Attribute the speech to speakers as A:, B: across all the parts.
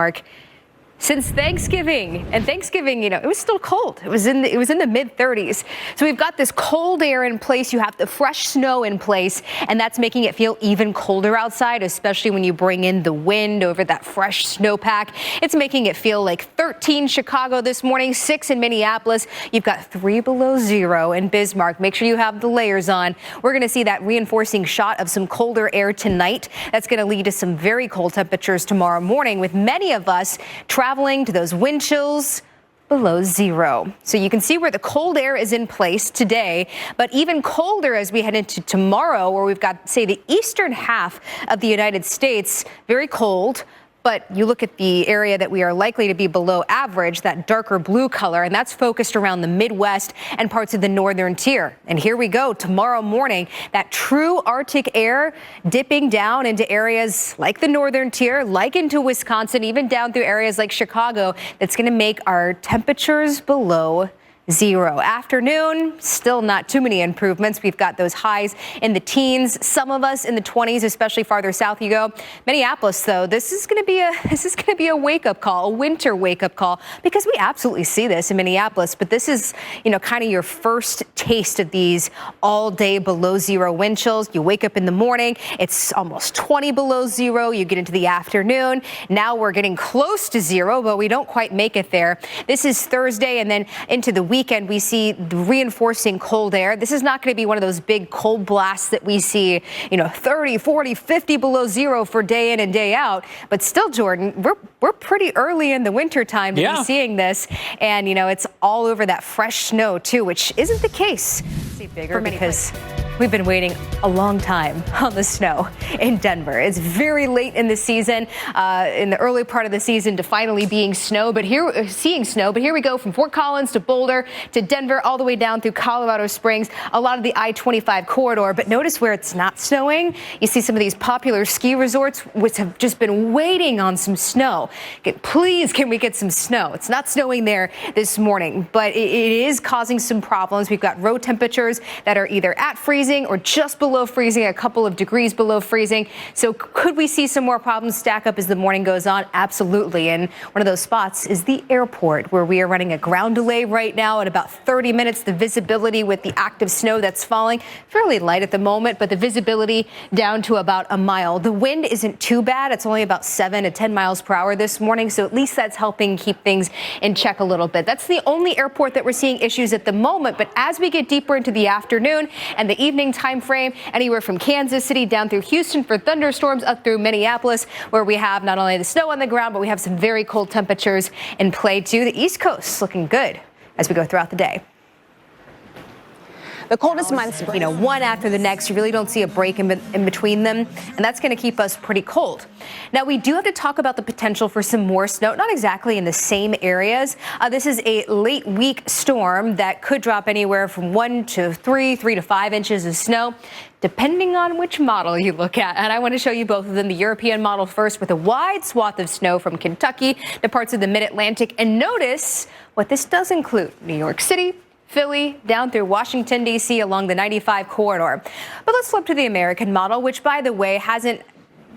A: Mark. Since Thanksgiving, and Thanksgiving, it was still cold. It was in the mid 30s. So we've got this cold air in place. You have the fresh snow in place, and that's making it feel even colder outside, especially when you bring in the wind over that fresh snowpack. It's making it feel like 13 Chicago this morning, 6 in Minneapolis. You've got 3 below zero in Bismarck. Make sure you have the layers on. We're going to see that reinforcing shot of some colder air tonight. That's going to lead to some very cold temperatures tomorrow morning, with many of us traveling to those wind chills below zero. So you can see where the cold air is in place today, but even colder as we head into tomorrow, where we've got, say, the eastern half of the United States, very cold. But you look at the area that we are likely to be below average, that darker blue color, and that's focused around the Midwest and parts of the northern tier. And here we go tomorrow morning, that true Arctic air dipping down into areas like the northern tier, like into Wisconsin, even down through areas like Chicago. That's going to make our temperatures below zero. Afternoon, still not too many improvements. We've got those highs in the teens, some of us in the 20s, especially farther south you go. Minneapolis, though, this is going to be a wake-up call, a winter wake-up call, because we absolutely see this in Minneapolis. But this is, kind of your first taste of these all-day below zero wind chills. You wake up in the morning, it's almost 20 below zero. You get into the afternoon. Now we're getting close to zero, but we don't quite make it there. This is Thursday, and then into the weekend, we see the reinforcing cold air. This is not going to be one of those big cold blasts that we see, 30, 40, 50 below zero for day in and day out. But still, Jordan, we're pretty early in the winter time to be seeing this. And, it's all over that fresh snow, too, which isn't the case for many because we've been waiting a long time on the snow in Denver. It's very late in the season, in the early part of the season, to finally seeing snow. But here we go from Fort Collins to Boulder to Denver, all the way down through Colorado Springs, a lot of the I-25 corridor. But notice where it's not snowing. You see some of these popular ski resorts which have just been waiting on some snow. Please, can we get some snow? It's not snowing there this morning, but it is causing some problems. We've got road temperatures that are either at freezing or just below freezing, a couple of degrees below freezing. So could we see some more problems stack up as the morning goes on? Absolutely. And one of those spots is the airport, where we are running a ground delay right now at about 30 minutes. The visibility with the active snow that's falling, fairly light at the moment, but the visibility down to about a mile. The wind isn't too bad. It's only about 7 to 10 miles per hour this morning. So at least that's helping keep things in check a little bit. That's the only airport that we're seeing issues at the moment. But as we get deeper into the afternoon and the evening time frame, anywhere from Kansas City down through Houston for thunderstorms, up through Minneapolis, where we have not only the snow on the ground, but we have some very cold temperatures in play too. The East Coast looking good as we go throughout the day.
B: The coldest months,
A: one after the next. You really don't see a break in between them, and that's going to keep us pretty cold. Now, we do have to talk about the potential for some more snow, not exactly in the same areas. This is a late week storm that could drop anywhere from 1 to 3 to 5 inches of snow, depending on which model you look at. And I want to show you both of them. The European model first, with a wide swath of snow from Kentucky to parts of the mid-Atlantic. And notice what this does include: New York City, Philly, down through Washington, D.C., along the 95 corridor. But let's flip to the American model, which, by the way,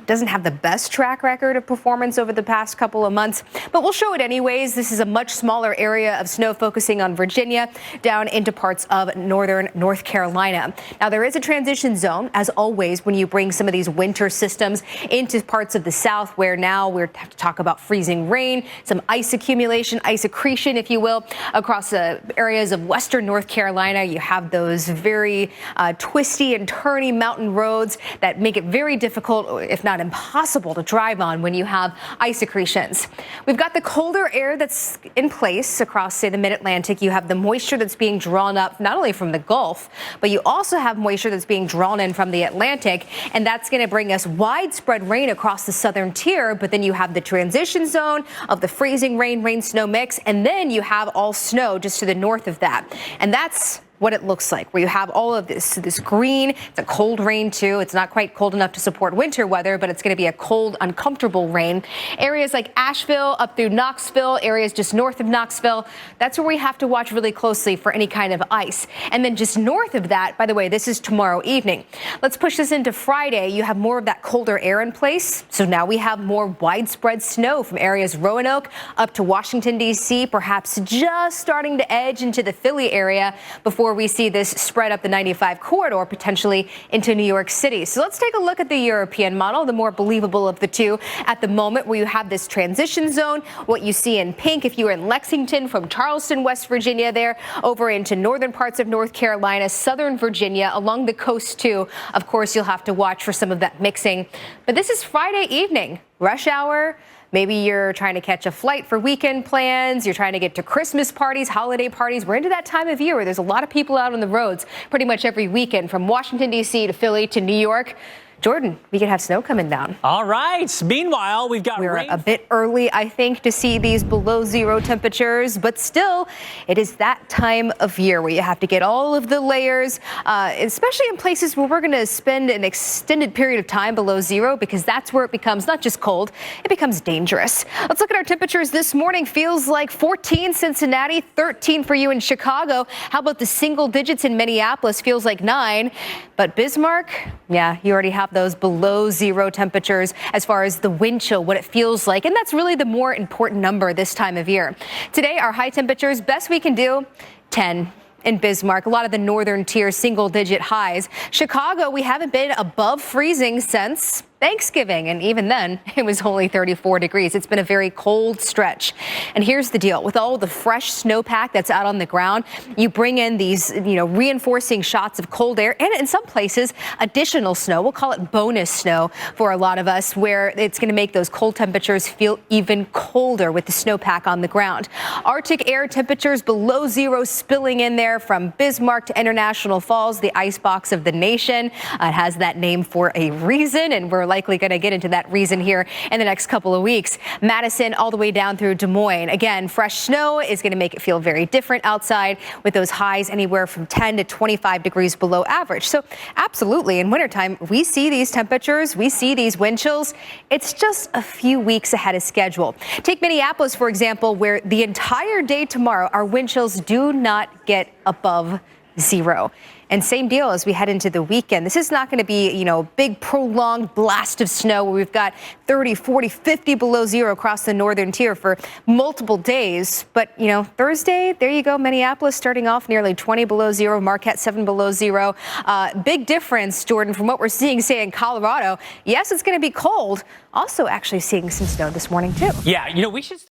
A: doesn't have the best track record of performance over the past couple of months, but we'll show it anyways. This is a much smaller area of snow, focusing on Virginia down into parts of northern North Carolina. Now, there is a transition zone, as always, when you bring some of these winter systems into parts of the south, where now we have to talk about freezing rain, some ice accumulation, ice accretion, if you will, across the areas of western North Carolina. You have those very twisty and turny mountain roads that make it very difficult, if not impossible, to drive on when you have ice accretions. We've got the colder air that's in place across, say, the mid-Atlantic. You have the moisture that's being drawn up not only from the Gulf, but you also have moisture that's being drawn in from the Atlantic, and that's going to bring us widespread rain across the southern tier. But then you have the transition zone of the freezing rain snow mix, and then you have all snow just to the north of that. And that's what it looks like, where you have all of this green. It's a cold rain too. It's not quite cold enough to support winter weather, but it's going to be a cold, uncomfortable rain. Areas like Asheville up through Knoxville, areas just north of Knoxville, that's where we have to watch really closely for any kind of ice. And then just north of that, by the way, this is tomorrow evening. Let's push this into Friday. You have more of that colder air in place. So now we have more widespread snow from areas Roanoke up to Washington, D.C., perhaps just starting to edge into the Philly area before we see this spread up the 95 corridor, potentially into New York City. So let's take a look at the European model, the more believable of the two at the moment, where you have this transition zone. What you see in pink, if you were in Lexington from Charleston, West Virginia, there over into northern parts of North Carolina, southern Virginia, along the coast too. Of course, you'll have to watch for some of that mixing. But this is Friday evening, rush hour. Maybe you're trying to catch a flight for weekend plans. You're trying to get to Christmas parties, holiday parties. We're into that time of year where there's a lot of people out on the roads pretty much every weekend, from Washington, D.C. to Philly to New York. Jordan, we could have snow coming down.
B: All right. Meanwhile, we've got
A: We're
B: rain.
A: a bit early, I think, to see these below zero temperatures, but still, it is that time of year where you have to get all of the layers, especially in places where we're going to spend an extended period of time below zero, because that's where it becomes not just cold, it becomes dangerous. Let's look at our temperatures this morning. Feels like 14 Cincinnati, 13 for you in Chicago. How about the single digits in Minneapolis? Feels like 9. But Bismarck, yeah, you already have those below zero temperatures as far as the wind chill, what it feels like. And that's really the more important number this time of year. Today, our high temperatures, best we can do, 10. In Bismarck, a lot of the northern tier single digit highs. Chicago, we haven't been above freezing since Thanksgiving, and even then it was only 34 degrees. It's been a very cold stretch. And here's the deal: with all the fresh snowpack that's out on the ground, you bring in these, reinforcing shots of cold air, and in some places additional snow. We'll call it bonus snow for a lot of us, where it's going to make those cold temperatures feel even colder with the snowpack on the ground. Arctic air temperatures below zero spilling in there from Bismarck to International Falls, the icebox of the nation. It has that name for a reason, and we're likely going to get into that reason here in the next couple of weeks. Madison all the way down through Des Moines. Again, fresh snow is going to make it feel very different outside, with those highs anywhere from 10 to 25 degrees below average. So absolutely, in wintertime, we see these temperatures, we see these wind chills. It's just a few weeks ahead of schedule. Take Minneapolis, for example, where the entire day tomorrow, our wind chills do not get above zero. And same deal as we head into the weekend. This is not going to be, big prolonged blast of snow where we've got 30, 40, 50 below zero across the northern tier for multiple days. But, Thursday, there you go. Minneapolis starting off nearly 20 below zero. Marquette 7 below zero. Big difference, Jordan, from what we're seeing, say, in Colorado. Yes, it's going to be cold. Also actually seeing some snow this morning, too.
B: Yeah, we should